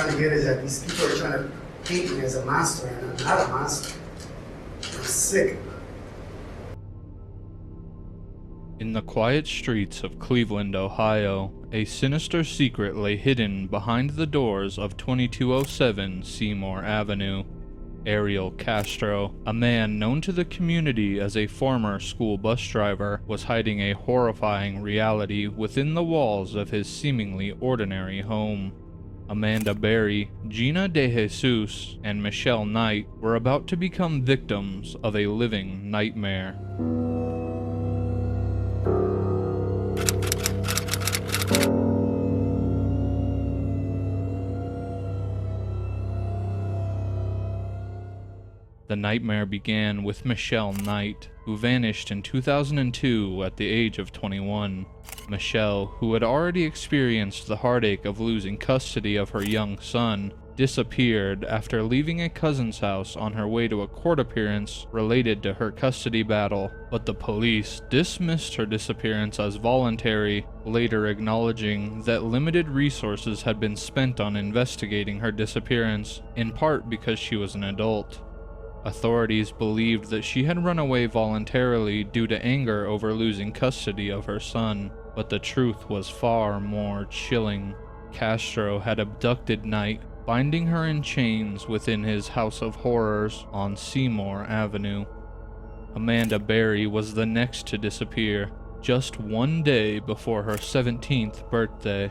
trying to get is that these people are trying to paint me as a monster, and I'm not a monster. I'm sick. In the quiet streets of Cleveland, Ohio, a sinister secret lay hidden behind the doors of 2207 Seymour Avenue. Ariel Castro, a man known to the community as a former school bus driver, was hiding a horrifying reality within the walls of his seemingly ordinary home. Amanda Berry, Gina DeJesus, and Michelle Knight were about to become victims of a living nightmare. The nightmare began with Michelle Knight, who vanished in 2002 at the age of 21. Michelle, who had already experienced the heartache of losing custody of her young son, disappeared after leaving a cousin's house on her way to a court appearance related to her custody battle, but the police dismissed her disappearance as voluntary, later acknowledging that limited resources had been spent on investigating her disappearance, in part because she was an adult. Authorities believed that she had run away voluntarily due to anger over losing custody of her son, but the truth was far more chilling. Castro had abducted Knight, binding her in chains within his house of horrors on Seymour Avenue. Amanda Berry was the next to disappear, just one day before her 17th birthday.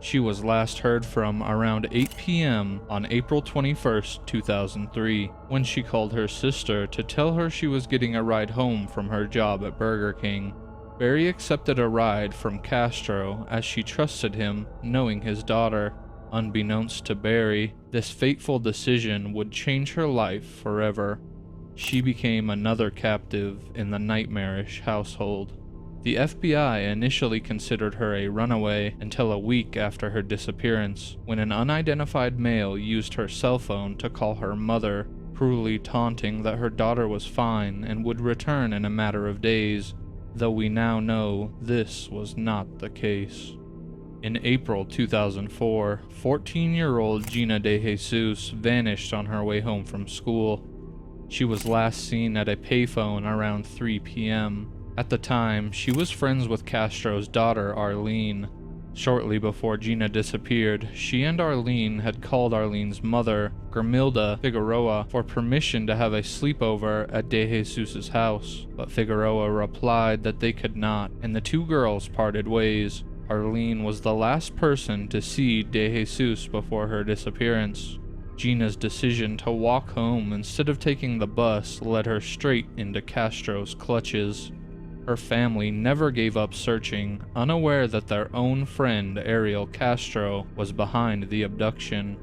She was last heard from around 8 p.m. on April 21, 2003, when she called her sister to tell her she was getting a ride home from her job at Burger King. Berry accepted a ride from Castro as she trusted him, knowing his daughter. Unbeknownst to Berry, this fateful decision would change her life forever. She became another captive in the nightmarish household. The FBI initially considered her a runaway until a week after her disappearance, when an unidentified male used her cell phone to call her mother, cruelly taunting that her daughter was fine and would return in a matter of days, though we now know this was not the case. In April 2004, 14-year-old Gina DeJesus vanished on her way home from school. She was last seen at a payphone around 3 p.m. At the time, she was friends with Castro's daughter, Arlene. Shortly before Gina disappeared, she and Arlene had called Arlene's mother, Grimilda Figueroa, for permission to have a sleepover at DeJesus' house, but Figueroa replied that they could not, and the two girls parted ways. Arlene was the last person to see DeJesus before her disappearance. Gina's decision to walk home instead of taking the bus led her straight into Castro's clutches. Her family never gave up searching, unaware that their own friend Ariel Castro was behind the abduction.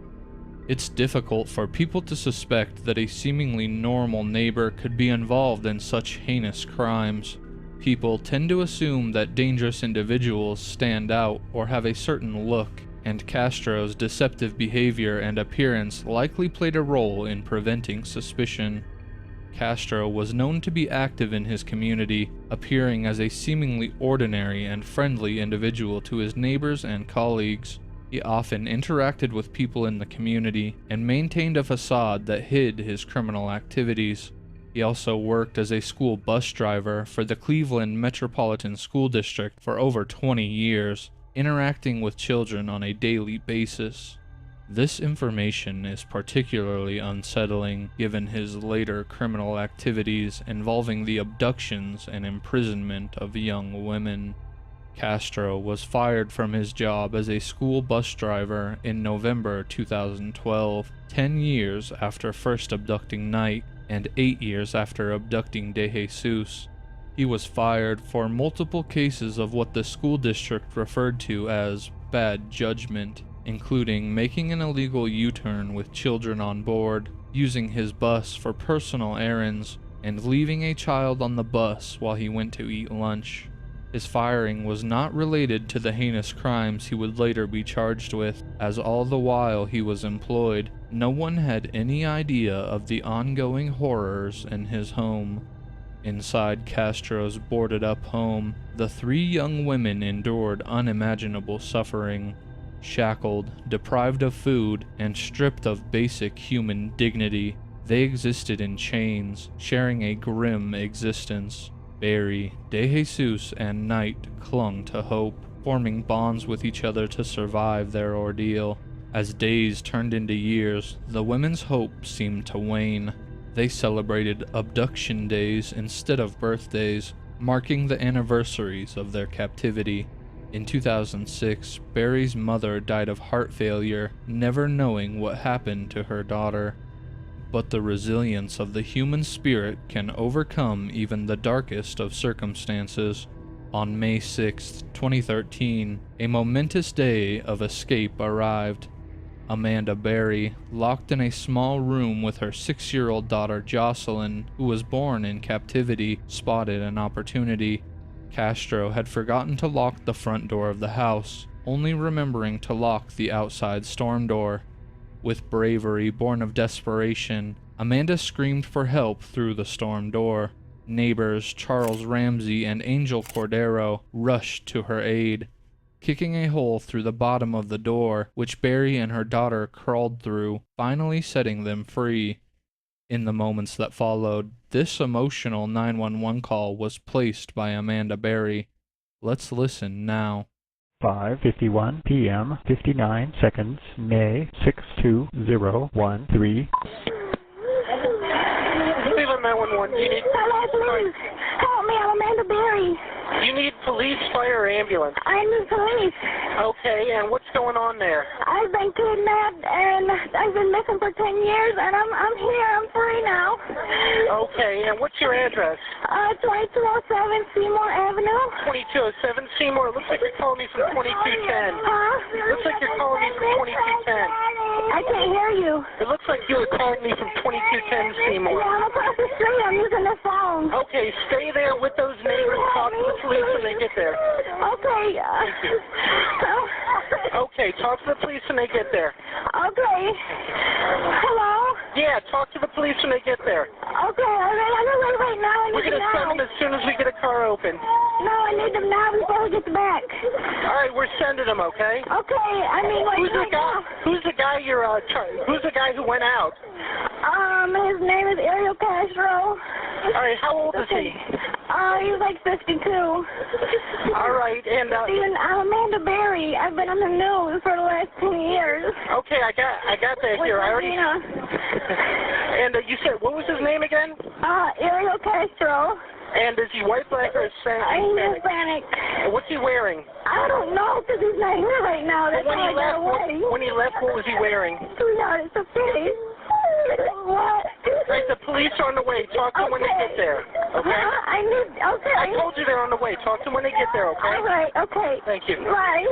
It's difficult for people to suspect that a seemingly normal neighbor could be involved in such heinous crimes. People tend to assume that dangerous individuals stand out or have a certain look, and Castro's deceptive behavior and appearance likely played a role in preventing suspicion. Castro was known to be active in his community, appearing as a seemingly ordinary and friendly individual to his neighbors and colleagues. He often interacted with people in the community and maintained a facade that hid his criminal activities. He also worked as a school bus driver for the Cleveland Metropolitan School District for over 20 years, interacting with children on a daily basis. This information is particularly unsettling given his later criminal activities involving the abductions and imprisonment of young women. Castro was fired from his job as a school bus driver in November 2012, 10 years after first abducting Knight and 8 years after abducting DeJesus. He was fired for multiple cases of what the school district referred to as bad judgment, including making an illegal U-turn with children on board, using his bus for personal errands, and leaving a child on the bus while he went to eat lunch. His firing was not related to the heinous crimes he would later be charged with, as all the while he was employed, no one had any idea of the ongoing horrors in his home. Inside Castro's boarded-up home, the three young women endured unimaginable suffering. Shackled, deprived of food, and stripped of basic human dignity, they existed in chains, sharing a grim existence. Barry, DeJesus, and Knight clung to hope, forming bonds with each other to survive their ordeal. As days turned into years, the women's hope seemed to wane. They celebrated abduction days instead of birthdays, marking the anniversaries of their captivity. In 2006, Barry's mother died of heart failure, never knowing what happened to her daughter. But the resilience of the human spirit can overcome even the darkest of circumstances. On May 6, 2013, a momentous day of escape arrived. Amanda Barry, locked in a small room with her 6-year-old daughter Jocelyn, who was born in captivity, spotted an opportunity. Castro had forgotten to lock the front door of the house, only remembering to lock the outside storm door. With bravery born of desperation, Amanda screamed for help through the storm door. Neighbors Charles Ramsey and Angel Cordero rushed to her aid, kicking a hole through the bottom of the door, which Barry and her daughter crawled through, finally setting them free. In the moments that followed, this emotional 911 call was placed by Amanda Barry. Let's listen now. 5:51 p.m. 59 seconds, May 62013. Cleveland 911, you need... Hello, please. Help me, I'm Amanda Berry. You need police, fire, or ambulance. I need police. Okay, and what's going on there? I've been kidnapped and I've been missing for 10 years and I'm here. I'm free now. Okay, and what's your address? 2207 Seymour Avenue. 2207 Seymour. Looks like you're calling me from 2210. Huh? Looks like you're calling me from 2210. I can't hear you. It looks like you were calling me from 2210 Seymour. Yeah, I'm across the street. I'm using the phone. Okay, stay there with those neighbors. Talk to the police when they get there. Okay. Thank you. Okay, talk to the police when they get there. Okay. Hello? Yeah, talk to the police when they get there. Okay, I'm on right now. We're going to send them as soon as we get a car open. No, I need them now before we get back. All right, we're sending them, okay? Okay, I mean, like, Who's the guy? Who's the guy you're who's the guy who went out? His name is Ariel Castro. All right, how old is he? He's like 52. All right, and Steven, I'm Amanda Berry. I've been on the news for the last 10 years. Okay, I got that here. I already. And you said, what was his name again? Ariel Castro. And is he white, black, or Hispanic? He's Hispanic. And what's he wearing? I don't know, because he's not here right now. That's When why I got away. he left, what was he wearing? Sweetheart, it's a pity. What? Right, the police are on the way. Talk to them when they get there. Okay? Okay. I told you they're on the way. Talk to them when they get there, okay? All right, okay. Thank you. Bye.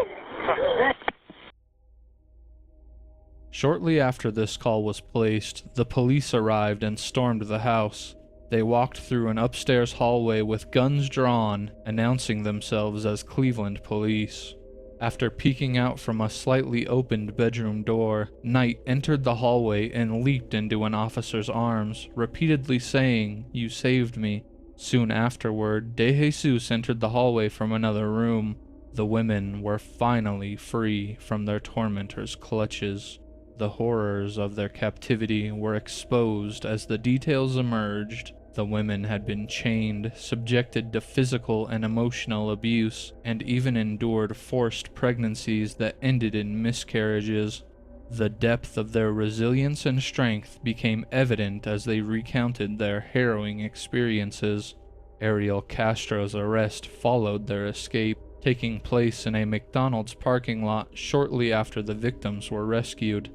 Shortly after this call was placed, the police arrived and stormed the house. They walked through an upstairs hallway with guns drawn, announcing themselves as Cleveland police. After peeking out from a slightly opened bedroom door, Knight entered the hallway and leaped into an officer's arms, repeatedly saying, "You saved me." Soon afterward, DeJesus entered the hallway from another room. The women were finally free from their tormentors' clutches. The horrors of their captivity were exposed as the details emerged. The women had been chained, subjected to physical and emotional abuse, and even endured forced pregnancies that ended in miscarriages. The depth of their resilience and strength became evident as they recounted their harrowing experiences. Ariel Castro's arrest followed their escape, taking place in a McDonald's parking lot shortly after the victims were rescued.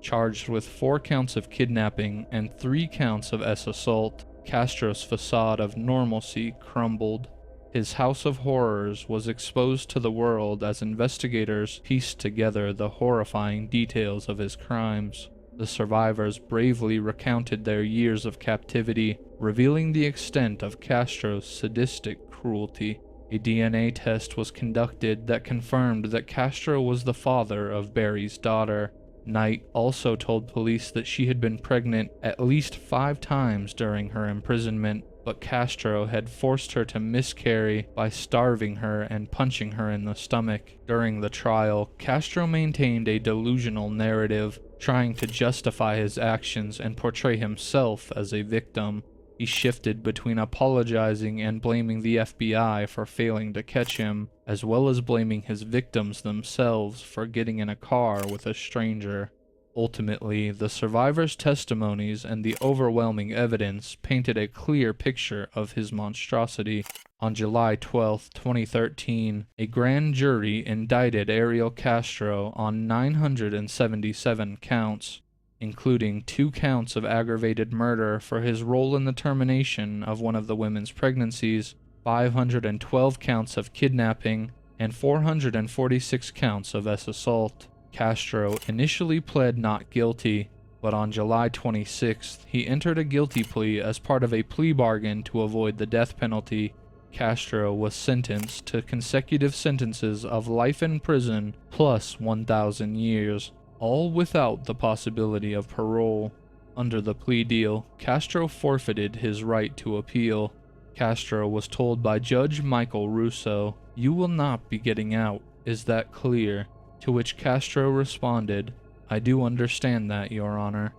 Charged with 4 counts of kidnapping and 3 counts of assault, Castro's facade of normalcy crumbled. His house of horrors was exposed to the world as investigators pieced together the horrifying details of his crimes. The survivors bravely recounted their years of captivity, revealing the extent of Castro's sadistic cruelty. A DNA test was conducted that confirmed that Castro was the father of Barry's daughter. Knight also told police that she had been pregnant at least 5 times during her imprisonment. but Castro had forced her to miscarry by starving her and punching her in the stomach. During the trial, Castro maintained a delusional narrative, trying to justify his actions and portray himself as a victim. He shifted between apologizing and blaming the FBI for failing to catch him, as well as blaming his victims themselves for getting in a car with a stranger. Ultimately, the survivors' testimonies and the overwhelming evidence painted a clear picture of his monstrosity. On July 12, 2013, a grand jury indicted Ariel Castro on 977 counts, including 2 counts of aggravated murder for his role in the termination of one of the women's pregnancies, 512 counts of kidnapping, and 446 counts of assault. Castro initially pled not guilty, but on July 26th, he entered a guilty plea as part of a plea bargain to avoid the death penalty. Castro was sentenced to consecutive sentences of life in prison plus 1,000 years, all without the possibility of parole. Under the plea deal, Castro forfeited his right to appeal. Castro was told by Judge Michael Russo, "You will not be getting out, is that clear?" To which Castro responded, "I do understand that, Your Honor."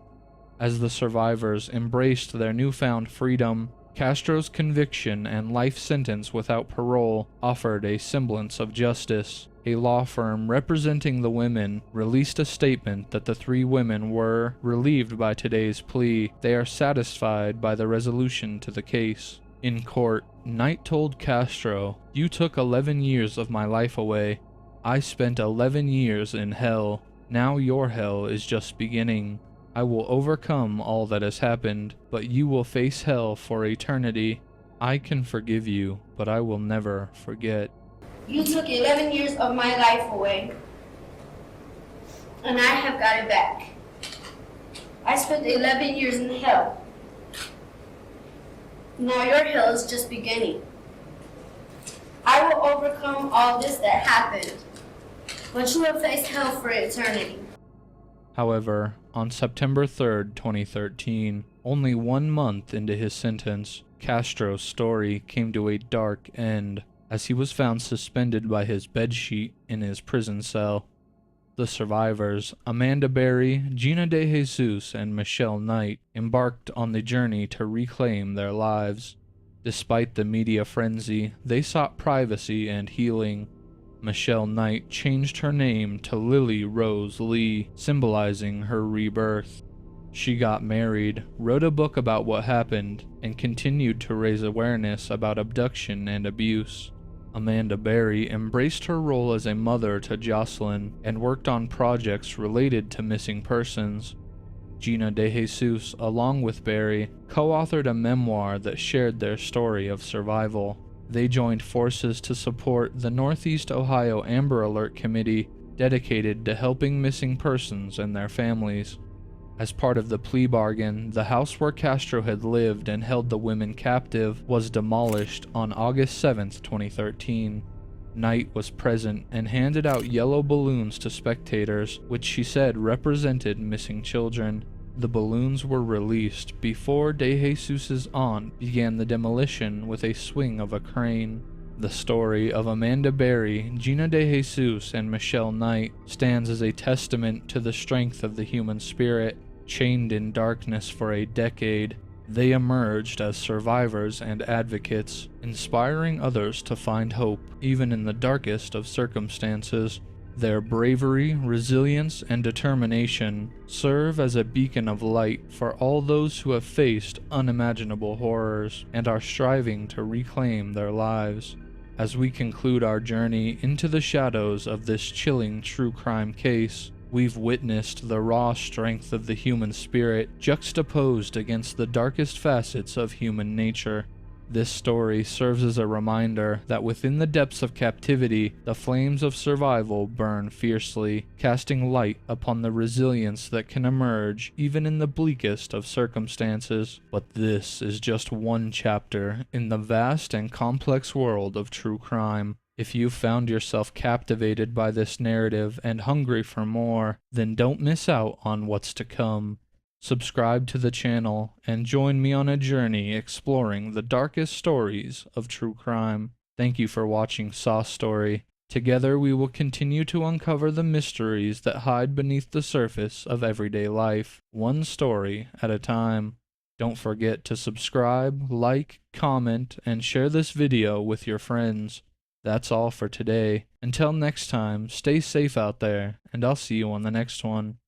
As the survivors embraced their newfound freedom, Castro's conviction and life sentence without parole offered a semblance of justice. A law firm representing the women released a statement that the 3 women were relieved by today's plea. They are satisfied by the resolution to the case. In court, Knight told Castro, "You took 11 years of my life away. I spent 11 years in hell. Now your hell is just beginning. I will overcome all that has happened, but you will face hell for eternity. I can forgive you, but I will never forget." You took 11 years of my life away, and I have got it back. I spent 11 years in hell. Now your hell is just beginning. I will overcome all this that happened, but you will face hell for eternity. However, on September 3rd, 2013, only 1 month into his sentence, Castro's story came to a dark end, as he was found suspended by his bedsheet in his prison cell. The survivors, Amanda Berry, Gina DeJesus, and Michelle Knight, embarked on the journey to reclaim their lives. Despite the media frenzy, they sought privacy and healing. Michelle Knight changed her name to Lily Rose Lee, symbolizing her rebirth. She got married, wrote a book about what happened, and continued to raise awareness about abduction and abuse. Amanda Berry embraced her role as a mother to Jocelyn and worked on projects related to missing persons. Gina DeJesus, along with Berry, co-authored a memoir that shared their story of survival. They joined forces to support the Northeast Ohio Amber Alert Committee, dedicated to helping missing persons and their families. As part of the plea bargain, the house where Castro had lived and held the women captive was demolished on August 7, 2013. Knight was present and handed out yellow balloons to spectators, which she said represented missing children. The balloons were released before DeJesus's aunt began the demolition with a swing of a crane. The story of Amanda Berry, Gina DeJesus, and Michelle Knight stands as a testament to the strength of the human spirit. Chained in darkness for a decade, they emerged as survivors and advocates, inspiring others to find hope, even in the darkest of circumstances. Their bravery, resilience, and determination serve as a beacon of light for all those who have faced unimaginable horrors and are striving to reclaim their lives. As we conclude our journey into the shadows of this chilling true crime case, we've witnessed the raw strength of the human spirit juxtaposed against the darkest facets of human nature. This story serves as a reminder that within the depths of captivity, the flames of survival burn fiercely, casting light upon the resilience that can emerge even in the bleakest of circumstances. But this is just one chapter in the vast and complex world of true crime. If you've found yourself captivated by this narrative and hungry for more, then don't miss out on what's to come. subscribe to the channel, and join me on a journey exploring the darkest stories of true crime. Thank you for watching Saw Story. Together we will continue to uncover the mysteries that hide beneath the surface of everyday life, one story at a time. Don't forget to subscribe, like, comment, and share this video with your friends. That's all for today. Until next time, stay safe out there, and I'll see you on the next one.